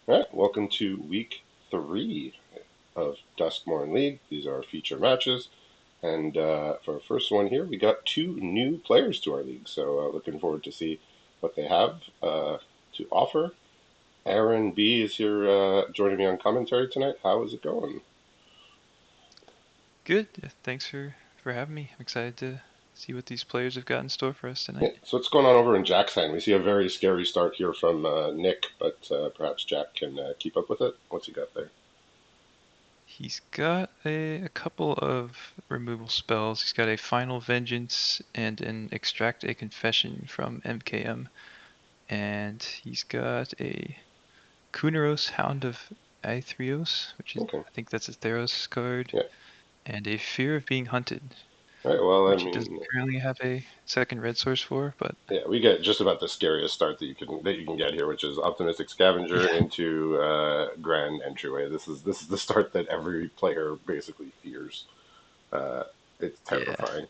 All right, welcome to week 3 of Duskmourn League. These are our feature matches. And for our first one here, we got 2 new players to our league. So looking forward to see what they have to offer. Aaron B is here joining me on commentary tonight. How is it going? Good. Thanks for having me. I'm excited to see what these players have got in store for us Yeah, tonight. so what's going on over in Jack's hand? We see a very scary start here from Nick, but perhaps Jack can keep up with it. What's he got there? He's got a couple of removal spells. He's got a Final Vengeance and an Extract a Confession from MKM. And he's got a Kunaros Hound of Aetherios, which is, Okay. I think that's a Theros card, Yeah. and a Fear of Being Hunted, All right. Well, I which he doesn't mean, currently have a second red source for, but yeah, we get just about the scariest start that you can get here, which is optimistic scavenger yeah. into grand entryway. This is the start that every player basically fears. Uh, it's Yeah. terrifying,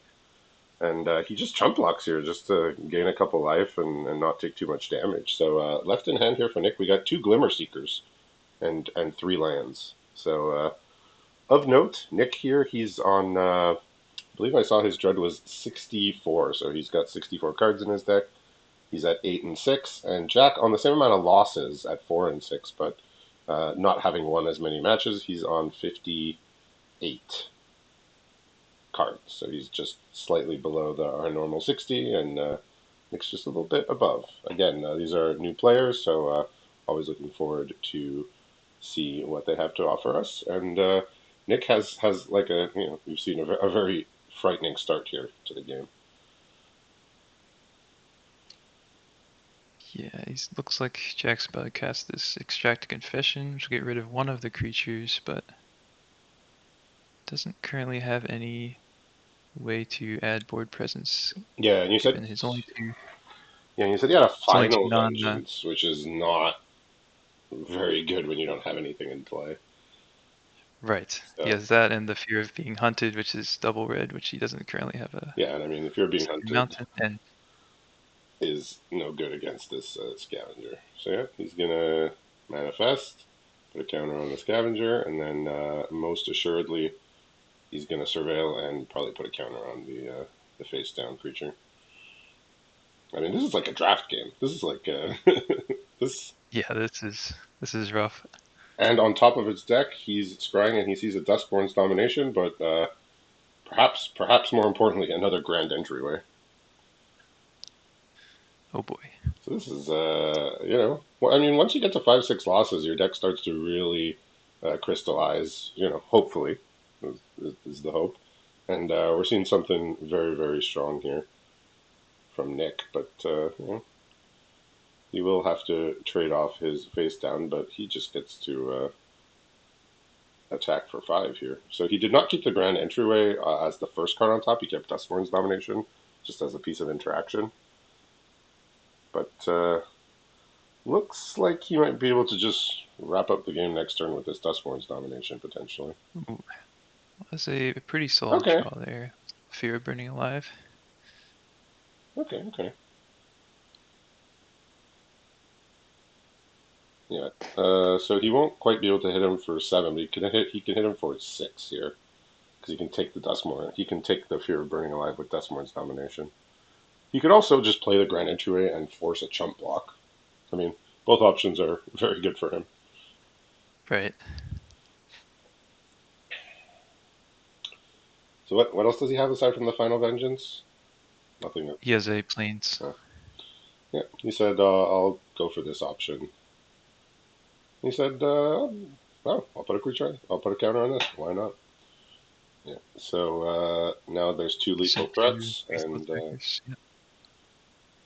and he just chump blocks here just to gain a couple life and not take too much damage. So left in hand here for Nick, we got 2 Glimmer Seekers and 3 lands. So of note, Nick here, he's on. I believe I saw his dread was 64, so he's got 64 cards in his deck. He's at 8 and 6, and Jack on the same amount of losses at 4 and 6, but not having won as many matches. He's on 58 cards, so he's just slightly below our normal 60, and Nick's just a little bit above. Again, these are new players, so always looking forward to see what they have to offer us. And Nick has like we've seen a very frightening start here to the game. Yeah, he looks like Jack's about to cast this Extract a Confession, which will get rid of one of the creatures, but doesn't currently have any way to add board presence, Yeah, and you said given his only two yeah, you said he had a his only two final non vengeance, which is not very good when you don't have anything in play. right. He So has that and the Fear of Being Hunted, which is double red, which he doesn't currently have a yeah, and I mean, if you're being second hunted, mountain. And is no good against this scavenger. So yeah, he's gonna manifest, put a counter on the scavenger, and then most assuredly he's gonna surveil and probably put a counter on the face down creature. I mean, this is like a draft game. This is like this. yeah, this is rough. And on top of its deck, he's scrying and he sees a Duskmourn's domination, but perhaps more importantly, another grand entryway. Oh boy. So this is, well, I mean, once you get to 5, 6 losses, your deck starts to really crystallize. Hopefully, is the hope. And we're seeing something very, very strong here from Nick. But he will have to trade off his face down, but he just gets to attack for 5 here. So he did not keep the grand entryway as the first card on top. He kept Duskmourn's domination just as a piece of interaction. But looks like he might be able to just wrap up the game next turn with this Duskmourn's domination, potentially. Ooh, that's a pretty solid Okay, draw there. Fear of Burning Alive. okay. Yeah. So he won't quite be able to hit him for 7, but he can hit him for 6 here. Because he can take the Duskmourn. He can take the Fear of Burning Alive with Duskmourn's domination. He could also just play the Grand Entryway and force a chump block. I mean, both options are very good for him. Right. So what else does he have aside from the Final Vengeance? Nothing. He has a plains. Yeah, he said, I'll go for this option. He said, well, I'll put a creature. I'll put a counter on this. Why not? Yeah. So now there's 2 So lethal two threats, lethal and attackers. Yeah.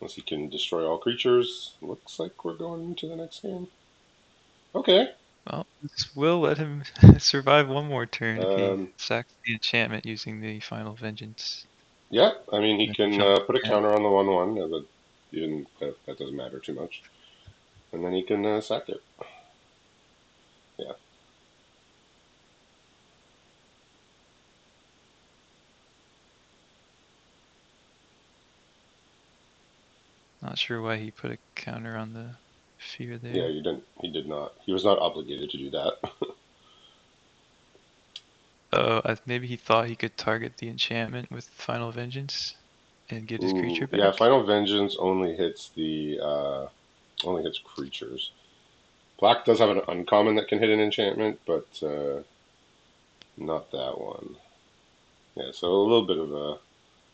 once he can destroy all creatures, looks like we're going into the next game. Okay. Well, this will let him survive one more turn if he Um, sacks the enchantment using the Final Vengeance. yeah, I mean, he And can jump put a again. counter on the 1/1, but even that doesn't matter too much. And then he can sack it. Yeah. Not sure why he put a counter on the fear Yeah, there. you didn't. He did not. He was not obligated to do that. Oh, maybe he thought he could target the enchantment with Final Vengeance and get his creature Ooh, yeah. back. Final Vengeance only hits the only hits creatures. Black does have an uncommon that can hit an enchantment, but not that one. Yeah, so a little bit of a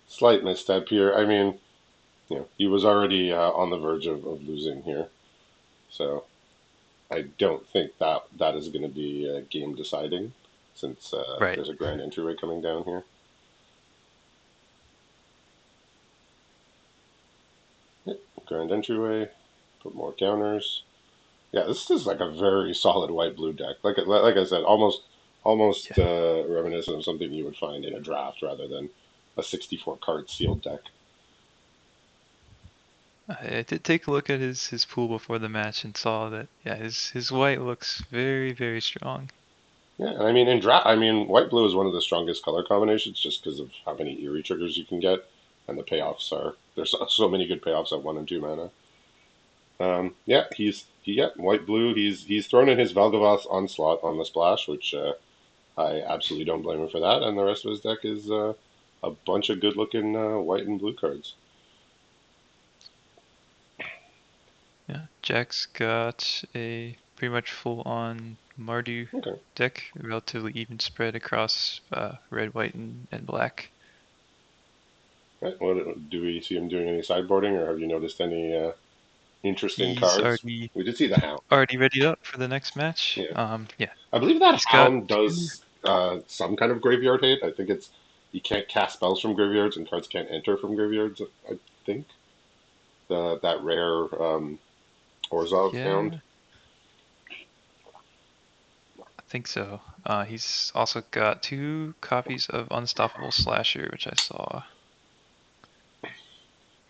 slight misstep here. I mean, he was already on the verge of losing here, so I don't think that is going to be game deciding since Right. there's a grand entryway coming down here. Yep, grand entryway, put more counters. Yeah, this is like a very solid white blue deck. Like I said, almost Yeah. reminiscent of something you would find in a draft rather than a 64 card sealed deck. I did take a look at his pool before the match and saw that yeah, his white looks very, very strong. Yeah, and I mean in draft, I mean white blue is one of the strongest color combinations just because of how many eerie triggers you can get, and the payoffs are there's so many good payoffs at 1 and 2 mana. Yeah, yeah white blue. He's thrown in his Valgavath Onslaught on the splash, which I absolutely don't blame him for that. And the rest of his deck is a bunch of good looking white and blue cards. Yeah. Jack's got a pretty much full on Mardu Okay. deck, relatively even spread across red, white, and black. Right. What do we see him doing any sideboarding, or have you noticed any interesting He's cards? We did see the Hound. already readied up for the next match. Yeah, Yeah, I believe that he's got Hound two. does some kind of graveyard hate. I think it's you can't cast spells from graveyards and cards can't enter from graveyards. I think that rare Orzov Hound. Yeah, I think so. He's also got two copies of Unstoppable Slasher, which I saw,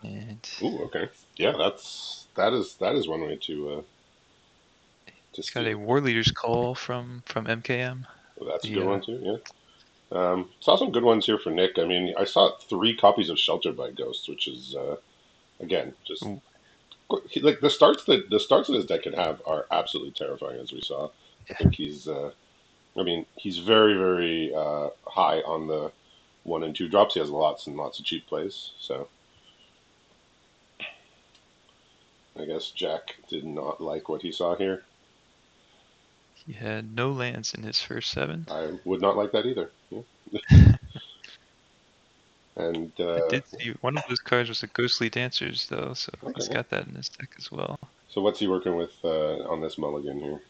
and Ooh, okay. Yeah, that is one way to he's got steal a it. War Leader's Call from MKM. Well, that's a The good one too. Yeah. Saw some good ones here for Nick. I mean, I saw 3 copies of Sheltered by Ghosts, which is again just ooh, like the starts that his deck can have are absolutely terrifying, as we saw. I yeah, think he's I mean he's very very high on the 1 and 2 drops. He has lots and lots of cheap plays. So I guess Jack did not like what he saw here. he had no lands in his first 7. I would not like that either. Yeah. And I did see one of those cards was a Ghostly Dancers though, so okay, he's yeah. got that in his deck as well. So what's he working with on this mulligan here?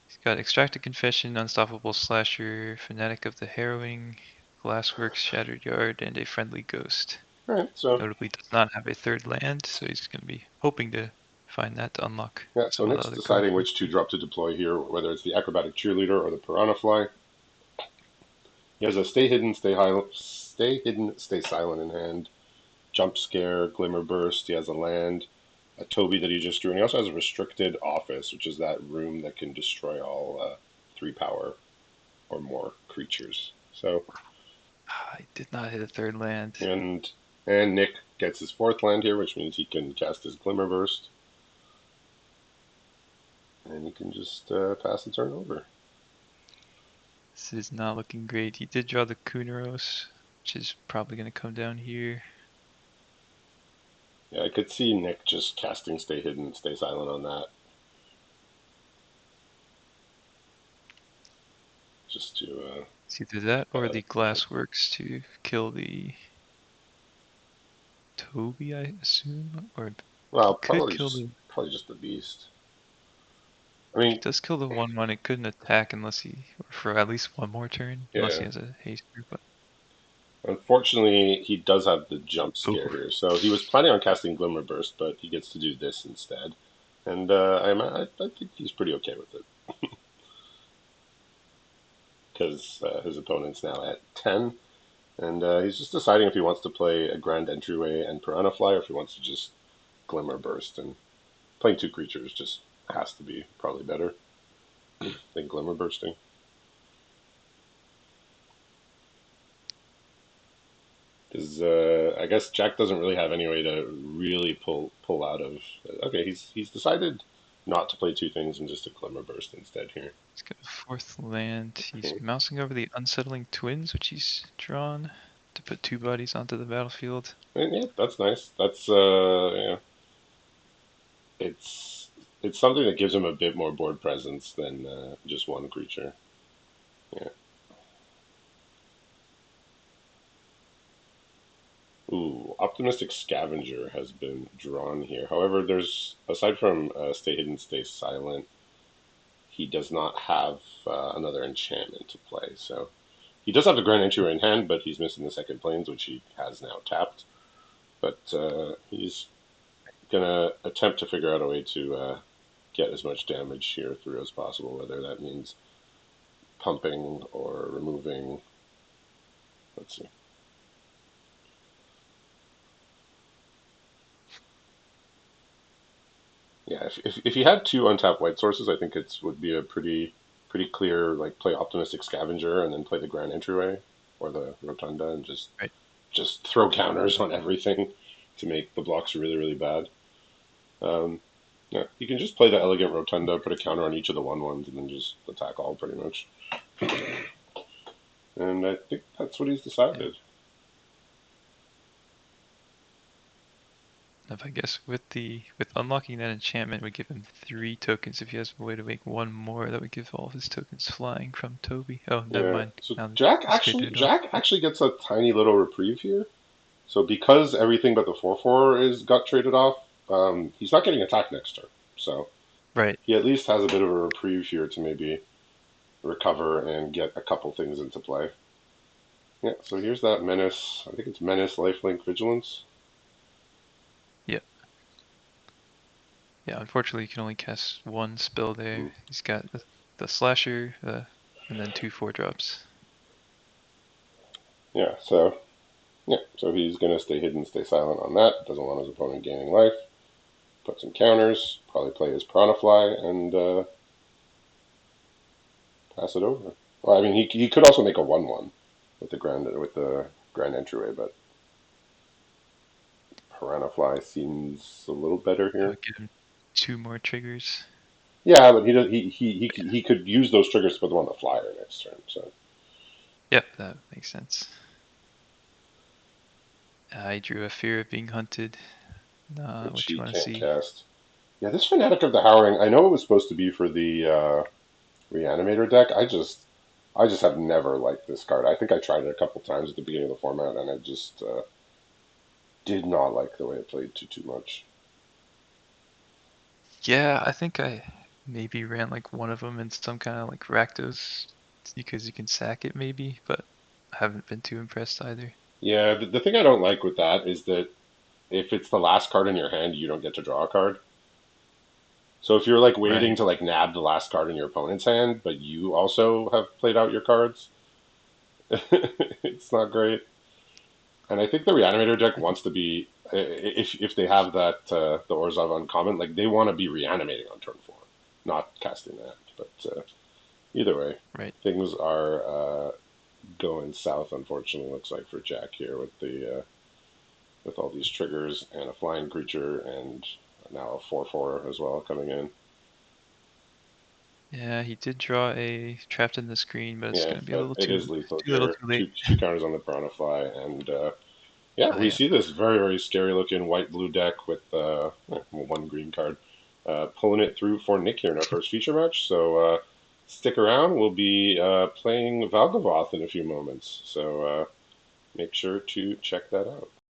He's got Extracted Confession, Unstoppable Slasher, Fanatic of the Harrowing, Glassworks, Shattered Yard, and a Friendly Ghost. All right, so Notably does not have a third land, so he's going to be hoping to find that to unlock yeah, so some of the Nick's other cards. deciding which 2 drop to deploy here, whether it's the acrobatic cheerleader or the piranha fly. He has a stay hidden, stay silent in hand, jump scare, glimmer burst. He has a land, a Toby that he just drew, and he also has a restricted office, which is that room that can destroy all 3 power or more creatures. So I did not hit a third land. and and Nick gets his 4th land here, which means he can cast his glimmer burst, and he can just pass the turn over. This is not looking great. He did draw the Kunaros, which is probably going to come down here. Yeah, I could see Nick just casting stay hidden, stay silent on that, just to It's either that get or out the of commission. Glassworks to kill the Toby, I assume? Or he Well, could probably kill just the. probably just the beast. I If he mean, does kill the 1/1, it couldn't attack unless or for at least one more turn, unless he yeah. has a haster. But Unfortunately, he does have the jump scare oh, here. So he was planning on casting Glimmer Burst, but he gets to do this instead. And I think he's pretty okay with it because his opponent's now at 10. And he's just deciding if he wants to play a Grand Entryway and Piranha Fly or if he wants to just Glimmer Burst. And playing 2 creatures just has to be probably better than Glimmer Bursting. Because I guess Jack doesn't really have any way to really pull out of. Okay, he's decided. not to play two things and just to Glimmer Burst instead here. He's got a fourth land. He's Okay. mousing over the Unsettling Twins, which he's drawn to put two bodies onto the battlefield. And yeah, that's nice. That's yeah, it's it's something that gives him a bit more board presence than just one creature. Yeah. Ooh, Optimistic Scavenger has been drawn here. However, there's aside from Stay Hidden, Stay Silent, he does not have another enchantment to play. So he does have the Grand Entry in hand, but he's missing the second planes, which he has now tapped. But he's gonna attempt to figure out a way to get as much damage here through as possible, whether that means pumping or removing. Let's see. Yeah, if he had two untapped white sources, I think it would be a pretty clear like play Optimistic Scavenger and then play the Grand Entryway or the Rotunda and Right. just throw counters on everything to make the blocks really bad. Um, yeah, you can just play the Elegant Rotunda, put a counter on each of the 1/1s, and then just attack all pretty much. And I think that's what he's Yeah. decided. If I guess with unlocking that enchantment would give him 3 tokens. If he has a way to make one more, that would give all of his tokens flying from Toby. Oh, never Yeah. mind. So Now that Jack he's actually traded it off. Jack actually gets a tiny little reprieve here. So because everything but the 4/4 is got traded off, he's not getting attacked next turn. So Right. he at least has a bit of a reprieve here to maybe recover and get a couple things into play. Yeah. So here's that menace. I think it's menace, lifelink, vigilance. Yeah. Yeah. Unfortunately, you can only cast one spell Hmm. there. He's got the slasher, and then 2 4 drops. Yeah. So yeah. So he's gonna stay hidden, stay silent on that. Doesn't want his opponent gaining life. Put some counters. Probably play his Piranha and pass it over. Well, I mean, he could also make a 1/1 with the grand entryway, but Piranha seems a little better That here. would give him 2 more triggers. Yeah, but he does, he could use those triggers to put them on the flyer next turn. So Yep, that makes sense. I drew a Fear of Being Hunted. which What you he want to can't see? cast. Yeah, this Fanatic of the Howling. I know it was supposed to be for the Reanimator deck. I just have never liked this card. I think I tried it a couple times at the beginning of the format, and I just did not like the way it played too much. Yeah, I think I maybe ran like one of them in some kind of like Rakdos because you can sack it maybe, but I haven't been too impressed either. Yeah, the thing I don't like with that is that if it's the last card in your hand, you don't get to draw a card. So if you're like waiting Right. to like nab the last card in your opponent's hand, but you also have played out your cards, it's not great. And I think the Reanimator deck wants to be if they have that the Orzhov uncommon, like they want to be reanimating on turn 4, not casting that. But either way, Right. things are going south. Unfortunately, looks like for Jack here with all these triggers and a flying creature and now a 4/4 as well coming in. Yeah, he did draw a Trapped in the Screen, but it's Yeah, gonna be a but little it is too lethal too little here. too late. Two counters on the Piranha and yeah, Oh we yeah. see this very scary looking white blue deck with one green card pulling it through for Nick here in our first feature match. So stick around. We'll be playing Valgavoth in a few moments. So make sure to check that out.